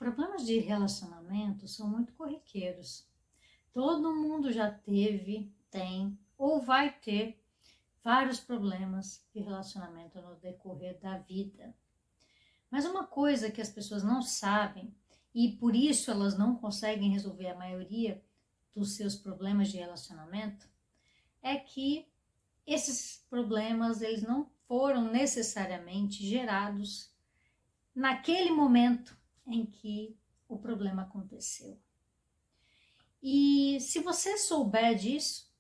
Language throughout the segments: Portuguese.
Problemas de relacionamento são muito corriqueiros. Todo mundo já teve, tem ou vai ter vários problemas de relacionamento no decorrer da vida. Mas uma coisa que as pessoas não sabem, e por isso elas não conseguem resolver a maioria dos seus problemas de relacionamento, é que esses problemas eles não foram necessariamente gerados naquele momento em que o problema aconteceu. E se você souber disso,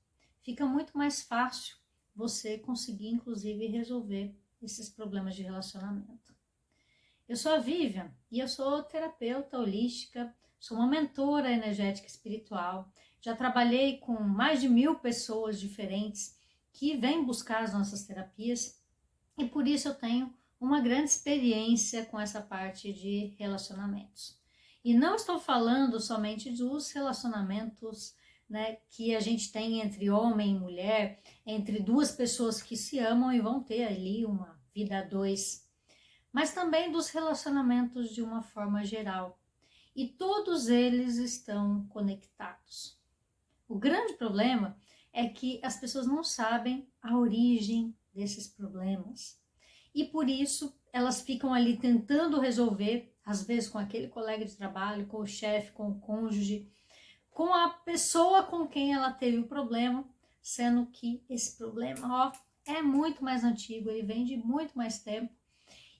fica muito mais fácil você conseguir, inclusive, resolver esses problemas de relacionamento. Eu sou a Vivian e eu sou terapeuta holística, sou uma mentora energética espiritual. Já trabalhei com mais de 1000 pessoas diferentes que vêm buscar as nossas terapias e por isso eu tenho uma grande experiência com essa parte de relacionamentos. E não estou falando somente dos relacionamentos, né, que a gente tem entre homem e mulher, entre duas pessoas que se amam e vão ter ali uma vida a dois, mas também dos relacionamentos de uma forma geral. E todos eles estão conectados. O grande problema é que as pessoas não sabem a origem desses problemas. E por isso elas ficam ali tentando resolver, às vezes com aquele colega de trabalho, com o chefe, com o cônjuge, com a pessoa com quem ela teve o problema, sendo que esse problema é muito mais antigo, ele vem de muito mais tempo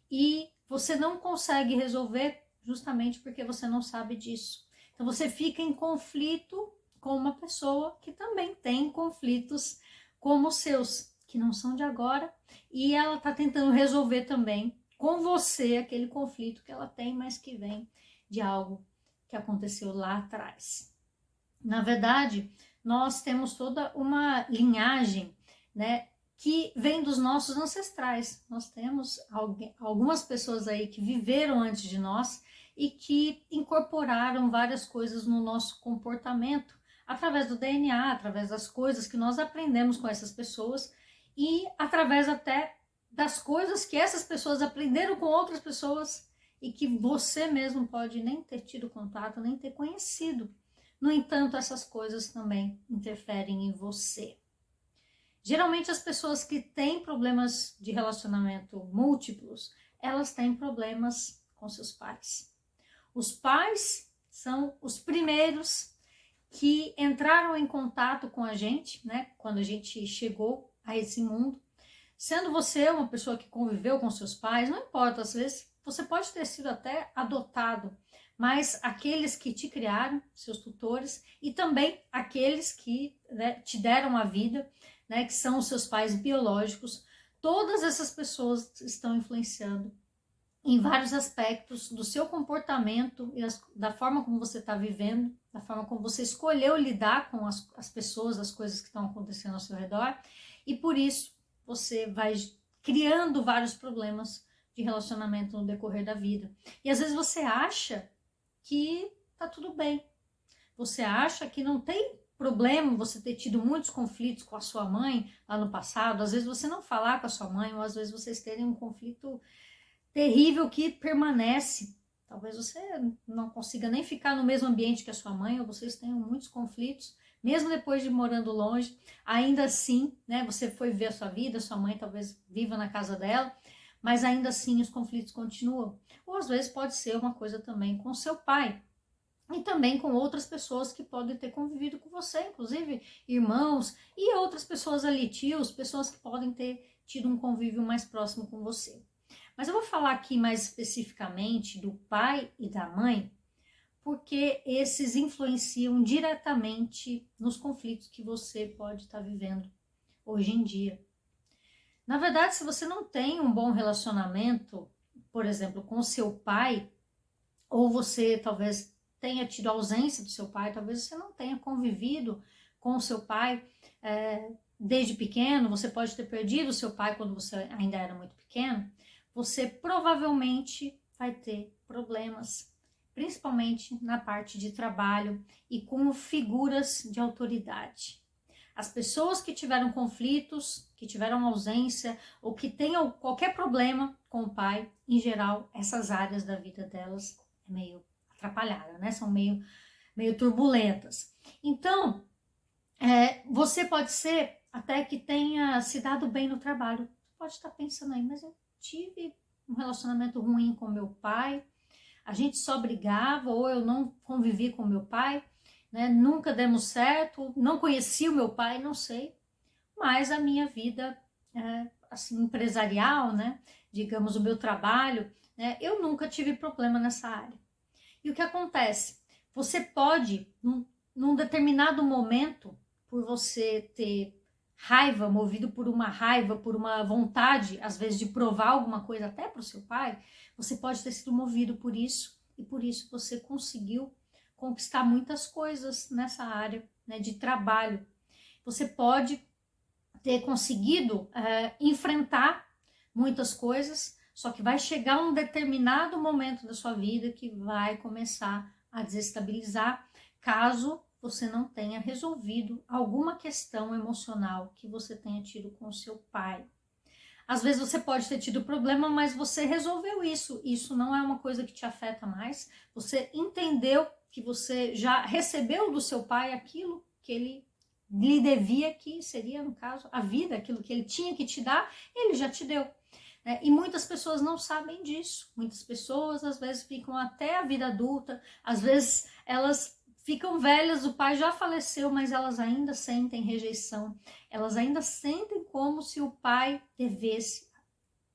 e você não consegue resolver justamente porque você não sabe disso. Então você fica em conflito com uma pessoa que também tem conflitos como os seus, que não são de agora, e ela está tentando resolver também com você aquele conflito que ela tem, mas que vem de algo que aconteceu lá atrás. Na verdade, nós temos toda uma linhagem, né, que vem dos nossos ancestrais. Nós temos algumas pessoas aí que viveram antes de nós e que incorporaram várias coisas no nosso comportamento, através do DNA, através das coisas que nós aprendemos com essas pessoas e através até das coisas que essas pessoas aprenderam com outras pessoas e que você mesmo pode nem ter tido contato, nem ter conhecido. No entanto, essas coisas também interferem em você. Geralmente as pessoas que têm problemas de relacionamento múltiplos, elas têm problemas com seus pais. Os pais são os primeiros que entraram em contato com a gente, né, quando a gente chegou a esse mundo. Sendo você uma pessoa que conviveu com seus pais, não importa, às vezes você pode ter sido até adotado, mas aqueles que te criaram, seus tutores, e também aqueles que, né, te deram a vida, né, que são os seus pais biológicos, todas essas pessoas estão influenciando em vários aspectos do seu comportamento e da forma como você está vivendo, da forma como você escolheu lidar com as pessoas, as coisas que estão acontecendo ao seu redor, e por isso você vai criando vários problemas de relacionamento no decorrer da vida. E às vezes você acha que tá tudo bem, você acha que não tem problema você ter tido muitos conflitos com a sua mãe lá no passado, às vezes você não falar com a sua mãe, ou às vezes vocês terem um conflito terrível que permanece. Talvez você não consiga nem ficar no mesmo ambiente que a sua mãe, ou vocês tenham muitos conflitos, mesmo depois de morando longe, ainda assim, né, você foi ver a sua vida, sua mãe talvez viva na casa dela, mas ainda assim os conflitos continuam. Ou às vezes pode ser uma coisa também com seu pai, e também com outras pessoas que podem ter convivido com você, inclusive irmãos e outras pessoas ali, tios, pessoas que podem ter tido um convívio mais próximo com você. Mas eu vou falar aqui mais especificamente do pai e da mãe, porque esses influenciam diretamente nos conflitos que você pode estar vivendo hoje em dia. Na verdade, se você não tem um bom relacionamento, por exemplo, com o seu pai, ou você talvez tenha tido ausência do seu pai, talvez você não tenha convivido com o seu pai desde pequeno, você pode ter perdido o seu pai quando você ainda era muito pequeno, você provavelmente vai ter problemas, principalmente na parte de trabalho e com figuras de autoridade. As pessoas que tiveram conflitos, que tiveram ausência ou que tenham qualquer problema com o pai, em geral, essas áreas da vida delas é meio atrapalhadas, né? São meio turbulentas. Então, você pode ser até que tenha se dado bem no trabalho. Você pode estar pensando aí, mas eu tive um relacionamento ruim com meu pai, a gente só brigava, ou eu não convivi com meu pai, né? Nunca demos certo, não conheci o meu pai, não sei. Mas a minha vida, assim, empresarial, né? Digamos, o meu trabalho, né? Eu nunca tive problema nessa área. E o que acontece? Você pode, num determinado momento, por você ter raiva, movido por uma raiva, por uma vontade, às vezes, de provar alguma coisa até para o seu pai, você pode ter sido movido por isso, e por isso você conseguiu conquistar muitas coisas nessa área, né, de trabalho. Você pode ter conseguido enfrentar muitas coisas, só que vai chegar um determinado momento da sua vida que vai começar a desestabilizar, caso você não tenha resolvido alguma questão emocional que você tenha tido com o seu pai. Às vezes você pode ter tido problema, mas você resolveu isso. Isso não é uma coisa que te afeta mais. Você entendeu que você já recebeu do seu pai aquilo que ele lhe devia, que seria, no caso, a vida, aquilo que ele tinha que te dar, ele já te deu. E muitas pessoas não sabem disso. Muitas pessoas, às vezes, ficam até a vida adulta, às vezes elas ficam velhas, o pai já faleceu, mas elas ainda sentem rejeição. Elas ainda sentem como se o pai devesse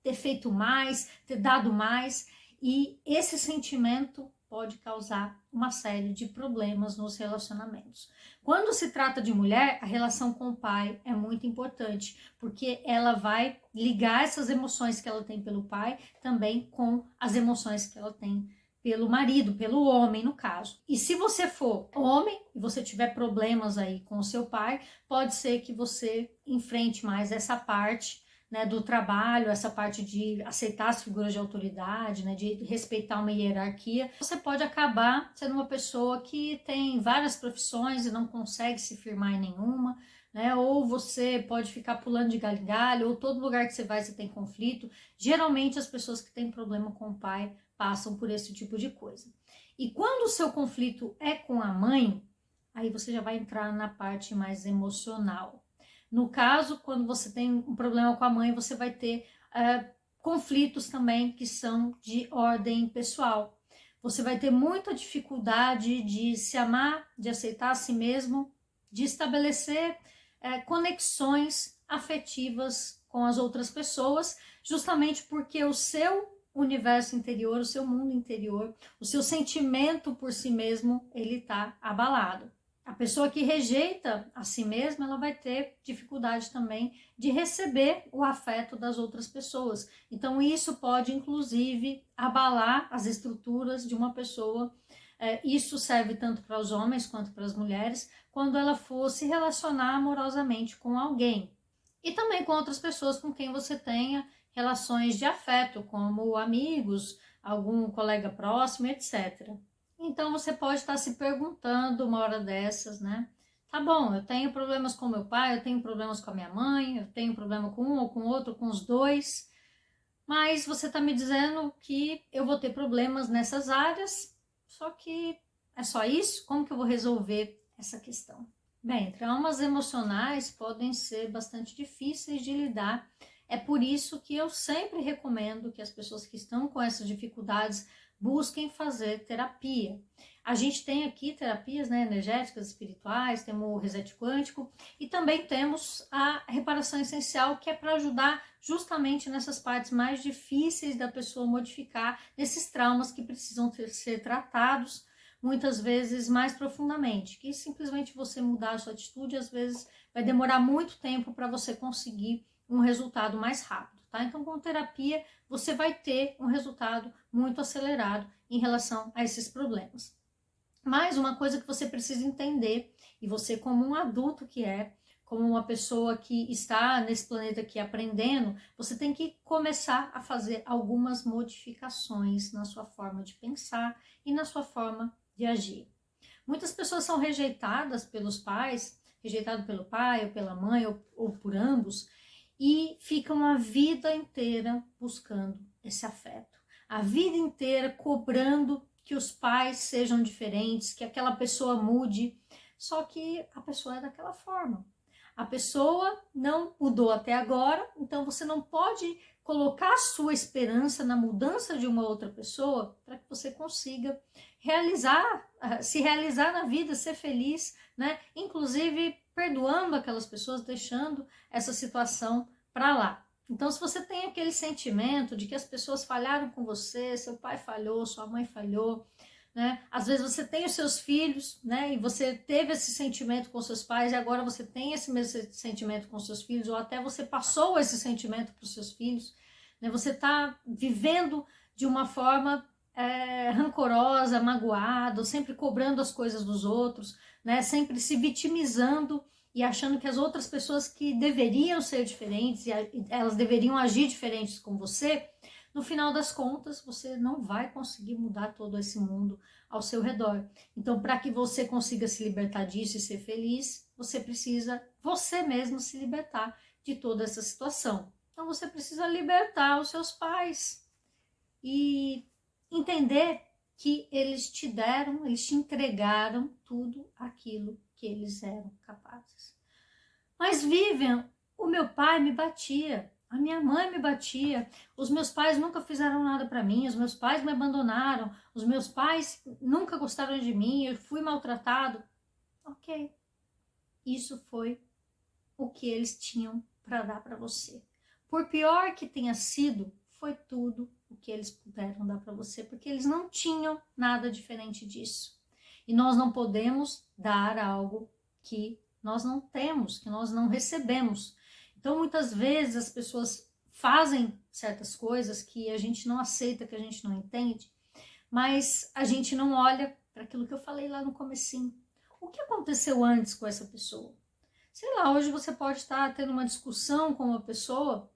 ter feito mais, ter dado mais. E esse sentimento pode causar uma série de problemas nos relacionamentos. Quando se trata de mulher, a relação com o pai é muito importante, porque ela vai ligar essas emoções que ela tem pelo pai também com as emoções que ela tem pelo marido, pelo homem no caso. E se você for homem e você tiver problemas aí com o seu pai, pode ser que você enfrente mais essa parte, né, do trabalho, essa parte de aceitar as figuras de autoridade, né, de respeitar uma hierarquia. Você pode acabar sendo uma pessoa que tem várias profissões e não consegue se firmar em nenhuma, né, ou você pode ficar pulando de galho em galho, ou todo lugar que você vai você tem conflito. Geralmente as pessoas que têm problema com o pai passam por esse tipo de coisa. E quando o seu conflito é com a mãe, aí você já vai entrar na parte mais emocional. No caso, quando você tem um problema com a mãe, você vai ter conflitos também que são de ordem pessoal. Você vai ter muita dificuldade de se amar, de aceitar a si mesmo, de estabelecer conexões afetivas com as outras pessoas, justamente porque o seu universo interior, o seu mundo interior, o seu sentimento por si mesmo, ele está abalado. A pessoa que rejeita a si mesma, ela vai ter dificuldade também de receber o afeto das outras pessoas. Então, isso pode, inclusive, abalar as estruturas de uma pessoa. Isso serve tanto para os homens quanto para as mulheres, quando ela for se relacionar amorosamente com alguém. E também com outras pessoas com quem você tenha relações de afeto, como amigos, algum colega próximo, etc. Então você pode estar se perguntando uma hora dessas, né? Tá bom, eu tenho problemas com meu pai, eu tenho problemas com a minha mãe, eu tenho problema com um ou com outro, com os dois, mas você está me dizendo que eu vou ter problemas nessas áreas, só que é só isso? Como que eu vou resolver essa questão? Bem, traumas emocionais podem ser bastante difíceis de lidar. É por isso que eu sempre recomendo que as pessoas que estão com essas dificuldades busquem fazer terapia. A gente tem aqui terapias, né, energéticas, espirituais, temos o reset quântico e também temos a reparação essencial, que é para ajudar justamente nessas partes mais difíceis da pessoa modificar, nesses traumas que precisam ser tratados muitas vezes mais profundamente, que simplesmente você mudar a sua atitude, às vezes vai demorar muito tempo para você conseguir um resultado mais rápido, tá? Então, com terapia, você vai ter um resultado muito acelerado em relação a esses problemas. Mas uma coisa que você precisa entender, e você como um adulto que é, como uma pessoa que está nesse planeta aqui aprendendo, você tem que começar a fazer algumas modificações na sua forma de pensar e na sua forma de agir. Muitas pessoas são rejeitadas pelos pais, rejeitado pelo pai ou pela mãe ou por ambos, e ficam a vida inteira buscando esse afeto, a vida inteira cobrando que os pais sejam diferentes, que aquela pessoa mude, só que a pessoa é daquela forma. A pessoa não mudou até agora, então você não pode colocar a sua esperança na mudança de uma outra pessoa para que você consiga se realizar na vida, ser feliz, né? Inclusive perdoando aquelas pessoas, deixando essa situação para lá. Então, se você tem aquele sentimento de que as pessoas falharam com você, seu pai falhou, sua mãe falhou, né? Às vezes você tem os seus filhos, né? E você teve esse sentimento com seus pais e agora você tem esse mesmo sentimento com seus filhos, ou até você passou esse sentimento para os seus filhos, né? Você está vivendo de uma forma rancorosa, magoado, sempre cobrando as coisas dos outros, né? Sempre se vitimizando e achando que as outras pessoas que deveriam ser diferentes e elas deveriam agir diferentes com você, no final das contas, você não vai conseguir mudar todo esse mundo ao seu redor. Então, para que você consiga se libertar disso e ser feliz, você precisa, você mesmo, se libertar de toda essa situação. Então, você precisa libertar os seus pais e entender que eles te deram, eles te entregaram tudo aquilo que eles eram capazes. Mas, Vivian, o meu pai me batia, a minha mãe me batia, os meus pais nunca fizeram nada para mim, os meus pais me abandonaram, os meus pais nunca gostaram de mim, eu fui maltratado. Ok, isso foi o que eles tinham para dar para você. Por pior que tenha sido, foi tudo o que eles puderam dar para você, porque eles não tinham nada diferente disso. E nós não podemos dar algo que nós não temos, que nós não recebemos. Então, muitas vezes as pessoas fazem certas coisas que a gente não aceita, que a gente não entende, mas a gente não olha para aquilo que eu falei lá no comecinho. O que aconteceu antes com essa pessoa? Sei lá, hoje você pode estar tendo uma discussão com uma pessoa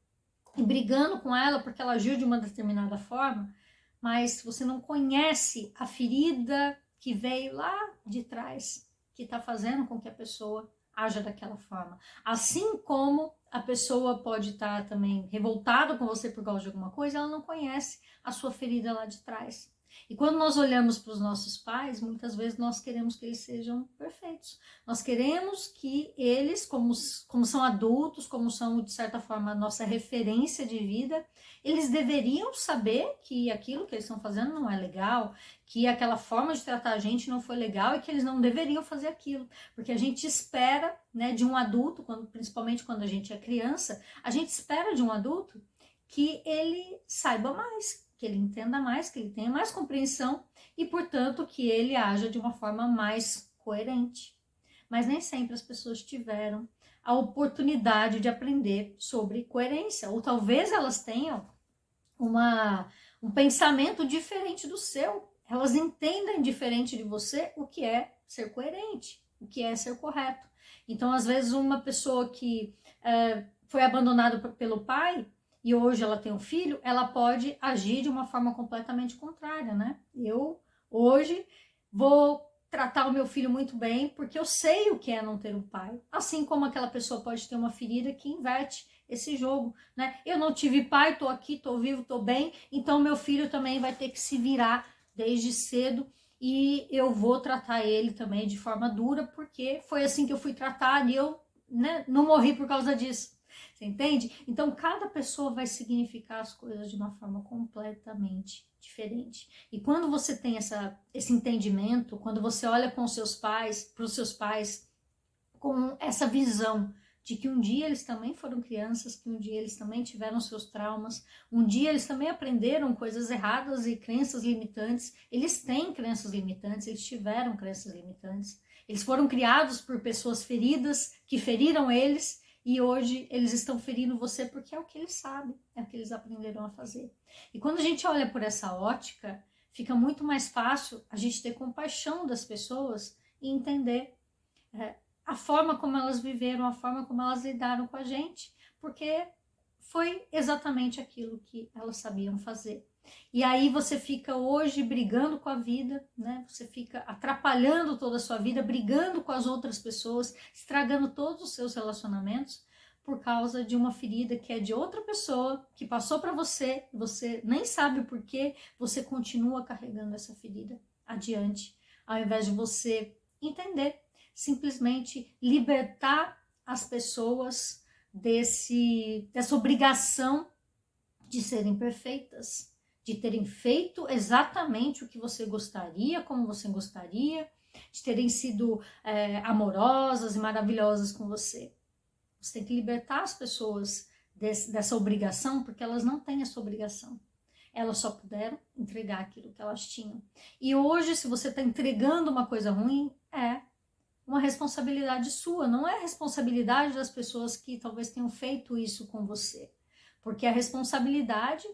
e brigando com ela porque ela agiu de uma determinada forma, mas você não conhece a ferida que veio lá de trás, que está fazendo com que a pessoa haja daquela forma. Assim como a pessoa pode estar também revoltada com você por causa de alguma coisa, ela não conhece a sua ferida lá de trás. E quando nós olhamos para os nossos pais, muitas vezes nós queremos que eles sejam perfeitos. Nós queremos que eles, como são adultos, como são, de certa forma, a nossa referência de vida, eles deveriam saber que aquilo que eles estão fazendo não é legal, que aquela forma de tratar a gente não foi legal e que eles não deveriam fazer aquilo. Porque a gente espera, né, de um adulto, principalmente quando a gente é criança, a gente espera de um adulto que ele saiba mais, que ele entenda mais, que ele tenha mais compreensão e, portanto, que ele haja de uma forma mais coerente. Mas nem sempre as pessoas tiveram a oportunidade de aprender sobre coerência, ou talvez elas tenham um pensamento diferente do seu. Elas entendem diferente de você o que é ser coerente, o que é ser correto. Então, às vezes, uma pessoa que foi abandonada pelo pai e hoje ela tem um filho, ela pode agir de uma forma completamente contrária, né? Eu, hoje, vou tratar o meu filho muito bem porque eu sei o que é não ter um pai. Assim como aquela pessoa pode ter uma ferida que inverte esse jogo, né? Eu não tive pai, tô aqui, tô vivo, tô bem, então meu filho também vai ter que se virar desde cedo e eu vou tratar ele também de forma dura porque foi assim que eu fui tratado e eu, né, não morri por causa disso. Você entende? Então, cada pessoa vai significar as coisas de uma forma completamente diferente. E quando você tem esse entendimento, quando você olha com os seus pais, para os seus pais, com essa visão de que um dia eles também foram crianças, que um dia eles também tiveram seus traumas, um dia eles também aprenderam coisas erradas e crenças limitantes, eles têm crenças limitantes, eles tiveram crenças limitantes, eles foram criados por pessoas feridas, que feriram eles, e hoje eles estão ferindo você porque é o que eles sabem, é o que eles aprenderam a fazer. E quando a gente olha por essa ótica, fica muito mais fácil a gente ter compaixão das pessoas e entender a forma como elas viveram, a forma como elas lidaram com a gente, porque foi exatamente aquilo que elas sabiam fazer. E aí você fica hoje brigando com a vida, né? Você fica atrapalhando toda a sua vida, brigando com as outras pessoas, estragando todos os seus relacionamentos, por causa de uma ferida que é de outra pessoa, que passou para você, você nem sabe o porquê, você continua carregando essa ferida adiante, ao invés de você entender, simplesmente libertar as pessoas dessa obrigação de serem perfeitas, de terem feito exatamente o que você gostaria, como você gostaria, de terem sido amorosas e maravilhosas com você. Você tem que libertar as pessoas dessa obrigação, porque elas não têm essa obrigação. Elas só puderam entregar aquilo que elas tinham. E hoje, se você está entregando uma coisa ruim, é uma responsabilidade sua, não é responsabilidade das pessoas que talvez tenham feito isso com você. Porque a responsabilidade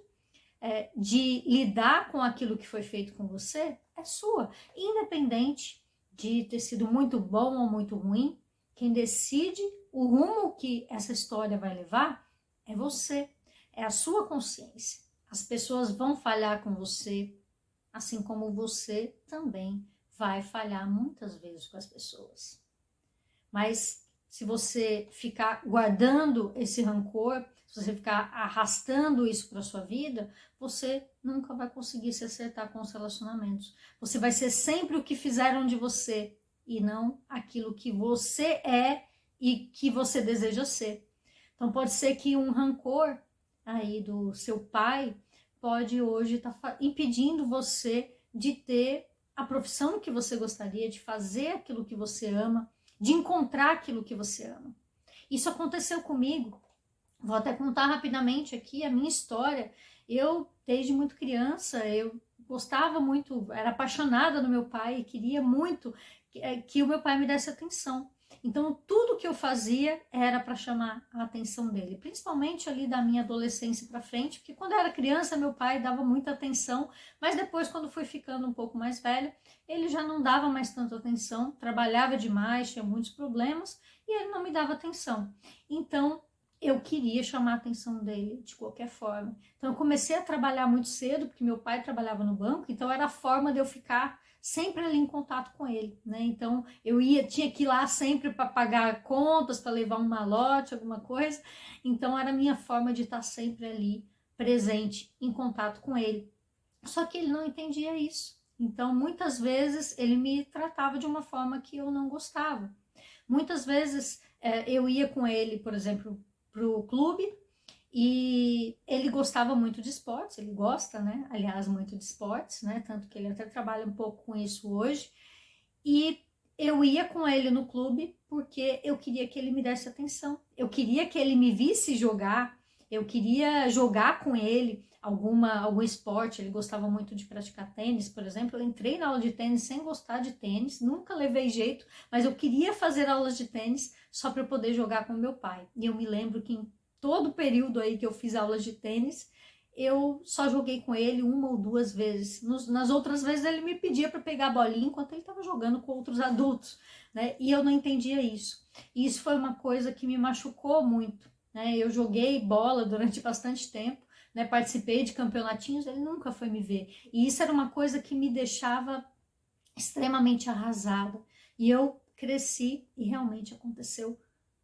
de lidar com aquilo que foi feito com você é sua, independente de ter sido muito bom ou muito ruim. Quem decide o rumo que essa história vai levar é você, é a sua consciência. As pessoas vão falhar com você, assim como você também vai falhar muitas vezes com as pessoas. Mas se você ficar guardando esse rancor, se você ficar arrastando isso para sua vida, você nunca vai conseguir se acertar com os relacionamentos. Você vai ser sempre o que fizeram de você e não aquilo que você é e que você deseja ser. Então pode ser que um rancor aí do seu pai pode hoje estar impedindo você de ter a profissão que você gostaria, de fazer aquilo que você ama, de encontrar aquilo que você ama. Isso aconteceu comigo. Vou até contar rapidamente aqui a minha história. Eu, desde muito criança, eu gostava muito, era apaixonada no meu pai e queria muito que o meu pai me desse atenção. Então, tudo que eu fazia era para chamar a atenção dele, principalmente ali da minha adolescência para frente, porque quando eu era criança, meu pai dava muita atenção, mas depois, quando fui ficando um pouco mais velha, ele já não dava mais tanta atenção, trabalhava demais, tinha muitos problemas e ele não me dava atenção. Então, eu queria chamar a atenção dele de qualquer forma. Então, eu comecei a trabalhar muito cedo, porque meu pai trabalhava no banco, então era a forma de eu ficar sempre ali em contato com ele, né? Então eu tinha que ir lá sempre para pagar contas, para levar um malote, alguma coisa. Então era a minha forma de estar sempre ali presente, em contato com ele. Só que ele não entendia isso. Então muitas vezes ele me tratava de uma forma que eu não gostava. Muitas vezes eu ia com ele, por exemplo, para o clube, e ele gostava muito de esportes, ele gosta, né? Aliás, muito de esportes, né? Tanto que ele até trabalha um pouco com isso hoje. E eu ia com ele no clube porque eu queria que ele me desse atenção. Eu queria que ele me visse jogar, eu queria jogar com ele algum esporte. Ele gostava muito de praticar tênis, por exemplo. Eu entrei na aula de tênis sem gostar de tênis, nunca levei jeito, mas eu queria fazer aulas de tênis só para eu poder jogar com meu pai. E eu me lembro que em todo o período aí que eu fiz aulas de tênis, eu só joguei com ele uma ou duas vezes. Nas outras vezes ele me pedia para pegar a bolinha enquanto ele estava jogando com outros adultos, né? E eu não entendia isso. E isso foi uma coisa que me machucou muito, né? Eu joguei bola durante bastante tempo, né? Participei de campeonatinhos, ele nunca foi me ver. E isso era uma coisa que me deixava extremamente arrasada. E eu cresci e realmente aconteceu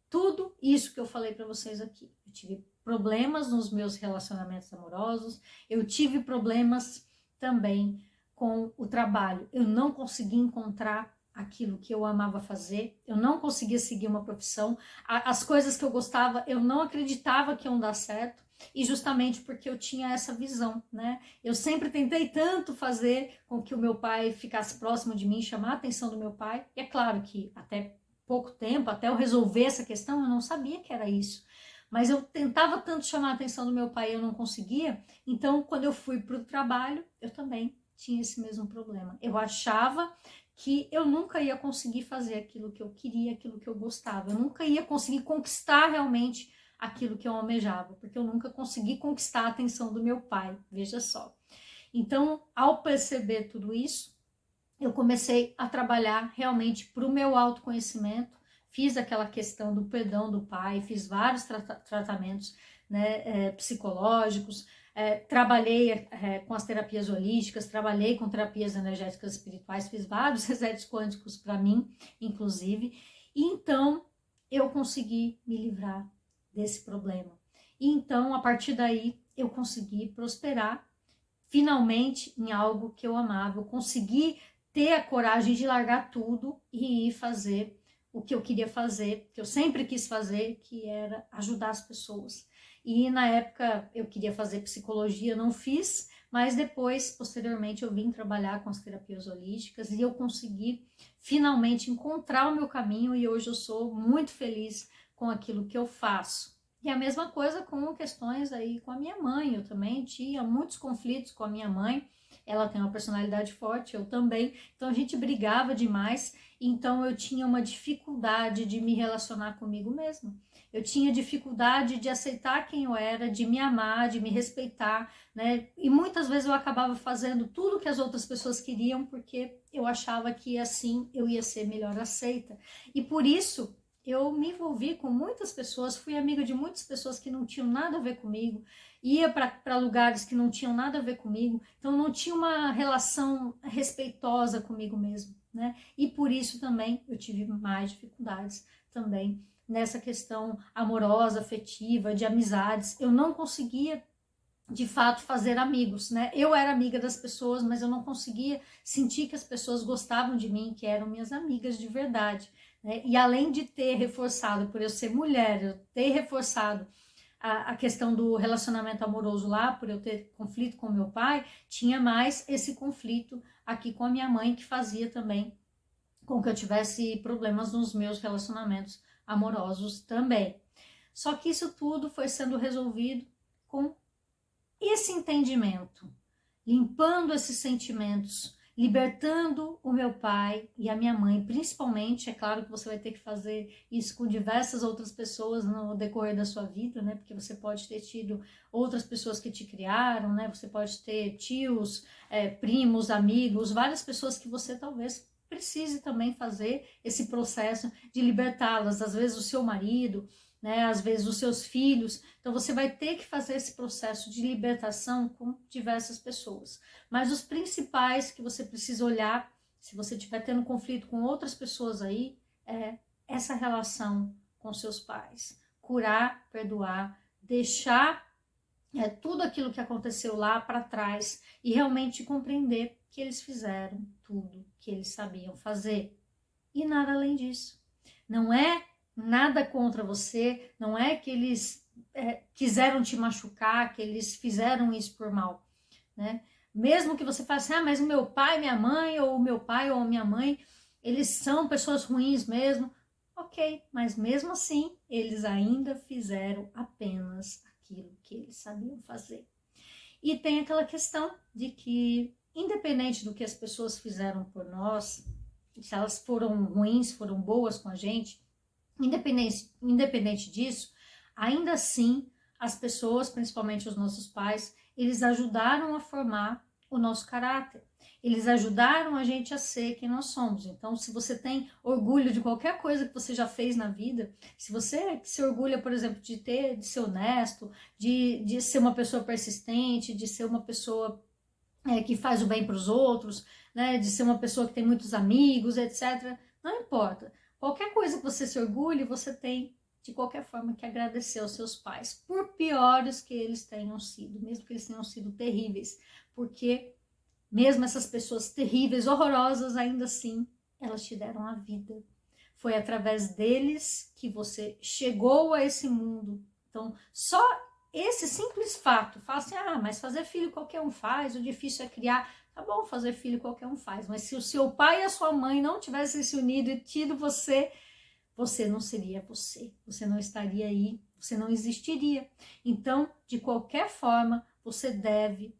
tudo isso que eu falei para vocês aqui. Eu tive problemas nos meus relacionamentos amorosos, eu tive problemas também com o trabalho. Eu não consegui encontrar aquilo que eu amava fazer, eu não conseguia seguir uma profissão, as coisas que eu gostava, eu não acreditava que iam dar certo, e justamente porque eu tinha essa visão, né? Eu sempre tentei tanto fazer com que o meu pai ficasse próximo de mim, chamar a atenção do meu pai, e é claro que até pouco tempo, até eu resolver essa questão, eu não sabia que era isso. Mas eu tentava tanto chamar a atenção do meu pai e eu não conseguia. Então, quando eu fui para o trabalho, eu também tinha esse mesmo problema. Eu achava que eu nunca ia conseguir fazer aquilo que eu queria, aquilo que eu gostava. Eu nunca ia conseguir conquistar realmente aquilo que eu almejava, porque eu nunca consegui conquistar a atenção do meu pai, veja só. Então, ao perceber tudo isso, eu comecei a trabalhar realmente para o meu autoconhecimento, fiz aquela questão do perdão do pai, fiz vários tratamentos, né, psicológicos, trabalhei com as terapias holísticas, trabalhei com terapias energéticas espirituais, fiz vários resetes quânticos para mim, inclusive, e então eu consegui me livrar desse problema. E então, a partir daí, eu consegui prosperar finalmente em algo que eu amava. Eu consegui ter a coragem de largar tudo e ir fazer o que eu queria fazer, que eu sempre quis fazer, que era ajudar as pessoas. E na época eu queria fazer psicologia, não fiz, mas depois, posteriormente, eu vim trabalhar com as terapias holísticas e eu consegui finalmente encontrar o meu caminho e hoje eu sou muito feliz com aquilo que eu faço. E a mesma coisa com questões aí com a minha mãe, eu também tinha muitos conflitos com a minha mãe, ela tem uma personalidade forte, eu também, então a gente brigava demais, então eu tinha uma dificuldade de me relacionar comigo mesma. Eu tinha dificuldade de aceitar quem eu era, de me amar, de me respeitar, né? E muitas vezes eu acabava fazendo tudo que as outras pessoas queriam porque eu achava que assim eu ia ser melhor aceita. E por isso eu me envolvi com muitas pessoas, fui amiga de muitas pessoas que não tinham nada a ver comigo, ia para lugares que não tinham nada a ver comigo, então não tinha uma relação respeitosa comigo mesmo, né? E por isso também eu tive mais dificuldades também nessa questão amorosa, afetiva, de amizades. Eu não conseguia de fato fazer amigos, né? Eu era amiga das pessoas, mas eu não conseguia sentir que as pessoas gostavam de mim, que eram minhas amigas de verdade, né? E além de ter reforçado, por eu ser mulher, eu ter reforçado a questão do relacionamento amoroso lá, por eu ter conflito com meu pai, tinha mais esse conflito aqui com a minha mãe, que fazia também com que eu tivesse problemas nos meus relacionamentos amorosos também. Só que isso tudo foi sendo resolvido com esse entendimento, limpando esses sentimentos, libertando o meu pai e a minha mãe, principalmente. É claro que você vai ter que fazer isso com diversas outras pessoas no decorrer da sua vida, né? Porque você pode ter tido outras pessoas que te criaram, né? Você pode ter tios, primos, amigos, várias pessoas que você talvez precise também fazer esse processo de libertá-las. Às vezes o seu marido, né? Às vezes os seus filhos. Então você vai ter que fazer esse processo de libertação com diversas pessoas. Mas os principais que você precisa olhar, se você estiver tendo conflito com outras pessoas aí, é essa relação com seus pais. Curar, perdoar, deixar tudo aquilo que aconteceu lá para trás e realmente compreender que eles fizeram tudo que eles sabiam fazer. E nada além disso. Não é nada contra você, não é que eles quiseram te machucar, que eles fizeram isso por mal, né? Mesmo que você faça assim, mas o meu pai, minha mãe, ou o meu pai ou a minha mãe, eles são pessoas ruins mesmo. Ok, mas mesmo assim, eles ainda fizeram apenas aquilo que eles sabiam fazer. E tem aquela questão de que, independente do que as pessoas fizeram por nós, se elas foram ruins, foram boas com a gente, independente disso, ainda assim, as pessoas, principalmente os nossos pais, eles ajudaram a formar o nosso caráter. Eles ajudaram a gente a ser quem nós somos. Então, se você tem orgulho de qualquer coisa que você já fez na vida, se você se orgulha, por exemplo, de ser honesto, de ser uma pessoa persistente, de ser uma pessoa que faz o bem para os outros, né, de ser uma pessoa que tem muitos amigos, etc. Não importa. Qualquer coisa que você se orgulhe, você tem, de qualquer forma, que agradecer aos seus pais, por piores que eles tenham sido, mesmo que eles tenham sido terríveis, porque mesmo essas pessoas terríveis, horrorosas, ainda assim, elas te deram a vida. Foi através deles que você chegou a esse mundo. Então, só esse simples fato, fala assim, mas fazer filho qualquer um faz, o difícil é criar. Tá bom, fazer filho qualquer um faz, mas se o seu pai e a sua mãe não tivessem se unido e tido você, você não seria você não estaria aí, você não existiria. Então, de qualquer forma, você deve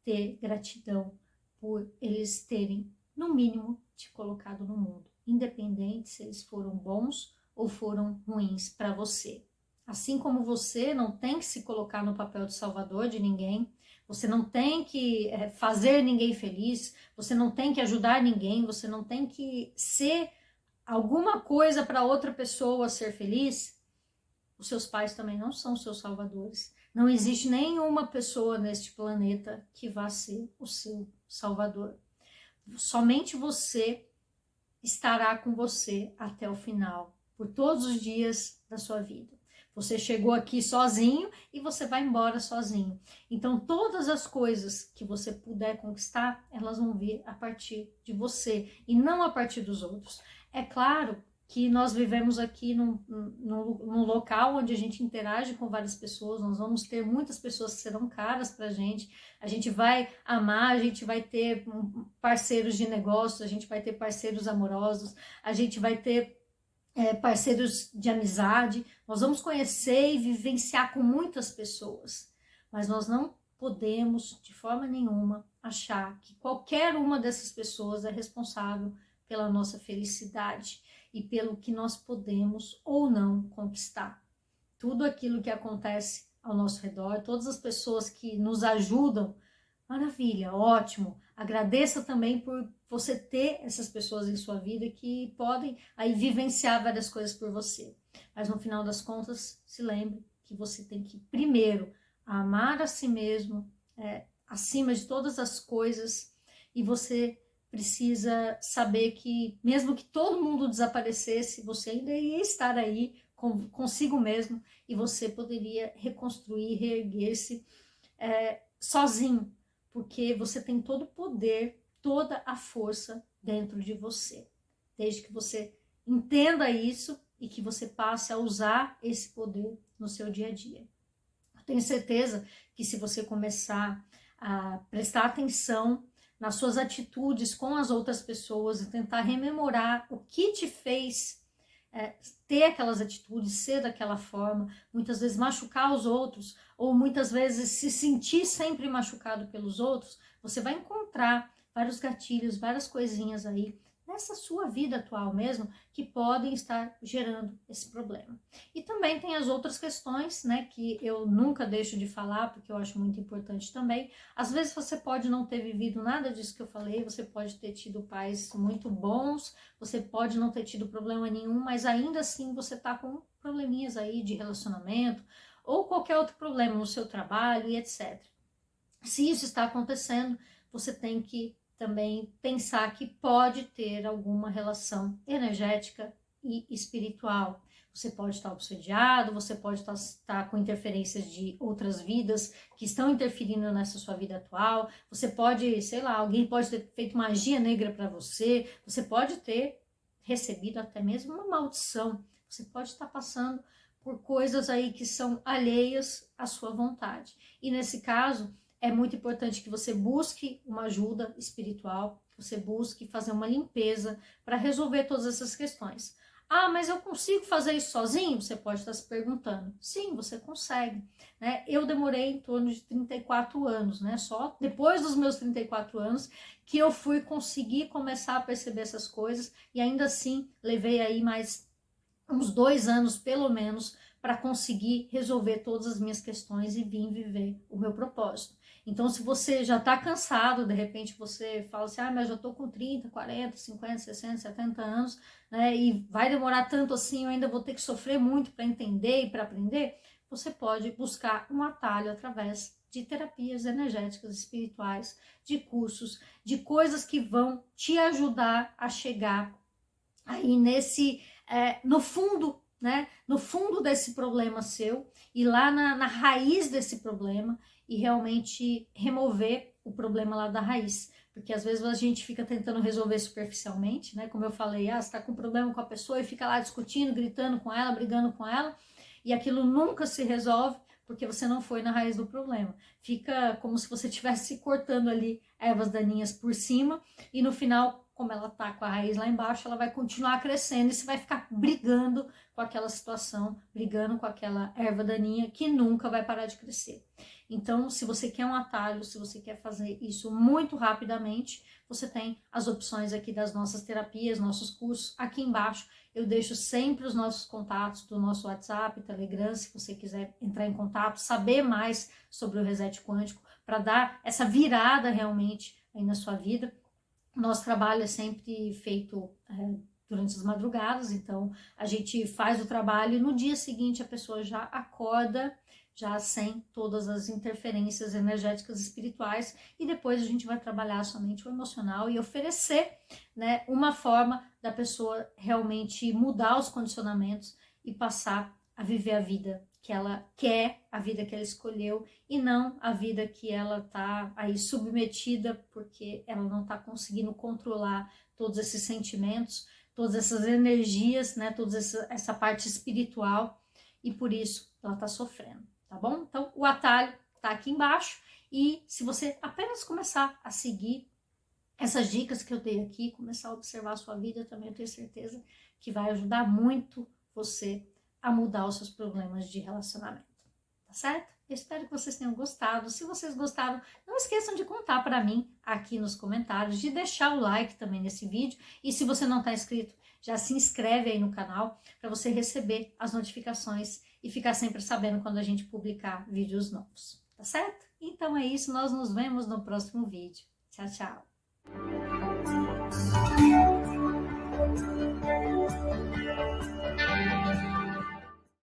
ter gratidão por eles terem, no mínimo, te colocado no mundo, independente se eles foram bons ou foram ruins para você. Assim como você não tem que se colocar no papel de salvador de ninguém, você não tem que fazer ninguém feliz, você não tem que ajudar ninguém, você não tem que ser alguma coisa para outra pessoa ser feliz, os seus pais também não são seus salvadores. Não existe nenhuma pessoa neste planeta que vá ser o seu salvador. Somente você estará com você até o final, por todos os dias da sua vida. Você chegou aqui sozinho e você vai embora sozinho. Então, todas as coisas que você puder conquistar, elas vão vir a partir de você e não a partir dos outros. É claro que nós vivemos aqui num local onde a gente interage com várias pessoas, nós vamos ter muitas pessoas que serão caras para a gente vai amar, a gente vai ter parceiros de negócios, a gente vai ter parceiros amorosos, a gente vai ter parceiros de amizade, nós vamos conhecer e vivenciar com muitas pessoas, mas nós não podemos, de forma nenhuma, achar que qualquer uma dessas pessoas é responsável pela nossa felicidade e pelo que nós podemos ou não conquistar. Tudo aquilo que acontece ao nosso redor, todas as pessoas que nos ajudam, maravilha, ótimo. Agradeça também por você ter essas pessoas em sua vida que podem aí vivenciar várias coisas por você. Mas no final das contas, se lembre que você tem que primeiro amar a si mesmo, acima de todas as coisas, e você precisa saber que mesmo que todo mundo desaparecesse, você ainda ia estar aí consigo mesmo e você poderia reconstruir, reerguer-se sozinho, porque você tem todo o poder, toda a força dentro de você. Desde que você entenda isso e que você passe a usar esse poder no seu dia a dia. Eu tenho certeza que se você começar a prestar atenção nas suas atitudes com as outras pessoas e tentar rememorar o que te fez ter aquelas atitudes, ser daquela forma, muitas vezes machucar os outros, ou muitas vezes se sentir sempre machucado pelos outros, você vai encontrar vários gatilhos, várias coisinhas aí nessa sua vida atual mesmo, que podem estar gerando esse problema. E também tem as outras questões, né, que eu nunca deixo de falar, porque eu acho muito importante também. Às vezes você pode não ter vivido nada disso que eu falei, você pode ter tido pais muito bons, você pode não ter tido problema nenhum, mas ainda assim você tá com probleminhas aí de relacionamento, ou qualquer outro problema no seu trabalho e etc. Se isso está acontecendo, você tem que também pensar que pode ter alguma relação energética e espiritual. Você pode estar obsediado, você pode estar com interferências de outras vidas que estão interferindo nessa sua vida atual, você pode, sei lá, alguém pode ter feito magia negra para você, você pode ter recebido até mesmo uma maldição, você pode estar passando por coisas aí que são alheias à sua vontade. E nesse caso, é muito importante que você busque uma ajuda espiritual, que você busque fazer uma limpeza para resolver todas essas questões. Ah, mas eu consigo fazer isso sozinho? Você pode estar se perguntando. Sim, você consegue. Né? Eu demorei em torno de 34 anos, né? Só depois dos meus 34 anos que eu fui conseguir começar a perceber essas coisas e ainda assim levei aí mais uns 2 anos, pelo menos, para conseguir resolver todas as minhas questões e vir viver o meu propósito. Então, se você já está cansado, de repente você fala assim, mas eu já estou com 30, 40, 50, 60, 70 anos, né, e vai demorar tanto assim, eu ainda vou ter que sofrer muito para entender e para aprender, você pode buscar um atalho através de terapias energéticas, espirituais, de cursos, de coisas que vão te ajudar a chegar aí no fundo, né, no fundo desse problema seu, e lá na raiz desse problema, e realmente remover o problema lá da raiz. Porque às vezes a gente fica tentando resolver superficialmente, né? Como eu falei, você tá com problema com a pessoa e fica lá discutindo, gritando com ela, brigando com ela, e aquilo nunca se resolve porque você não foi na raiz do problema. Fica como se você estivesse cortando ali ervas daninhas por cima, e no final, como ela tá com a raiz lá embaixo, ela vai continuar crescendo e você vai ficar brigando com aquela situação, brigando com aquela erva daninha que nunca vai parar de crescer. Então, se você quer um atalho, se você quer fazer isso muito rapidamente, você tem as opções aqui das nossas terapias, nossos cursos. Aqui embaixo eu deixo sempre os nossos contatos do nosso WhatsApp, Telegram, se você quiser entrar em contato, saber mais sobre o Reset Quântico, para dar essa virada realmente aí na sua vida. Nosso trabalho é sempre feito durante as madrugadas, então a gente faz o trabalho e no dia seguinte a pessoa já acorda, já sem todas as interferências energéticas espirituais, e depois a gente vai trabalhar somente o emocional e oferecer, né, uma forma da pessoa realmente mudar os condicionamentos e passar a viver a vida que ela quer, a vida que ela escolheu, e não a vida que ela está aí submetida porque ela não está conseguindo controlar todos esses sentimentos, todas essas energias, né, toda essa parte espiritual, e por isso ela está sofrendo, tá bom? Então o atalho tá aqui embaixo, e se você apenas começar a seguir essas dicas que eu dei aqui, começar a observar a sua vida, também eu tenho certeza que vai ajudar muito você a mudar os seus problemas de relacionamento, tá certo? Eu espero que vocês tenham gostado. Se vocês gostaram, não esqueçam de contar para mim aqui nos comentários, de deixar o like também nesse vídeo, e se você não está inscrito, já se inscreve aí no canal para você receber as notificações e ficar sempre sabendo quando a gente publicar vídeos novos, tá certo? Então é isso, nós nos vemos no próximo vídeo. Tchau, tchau!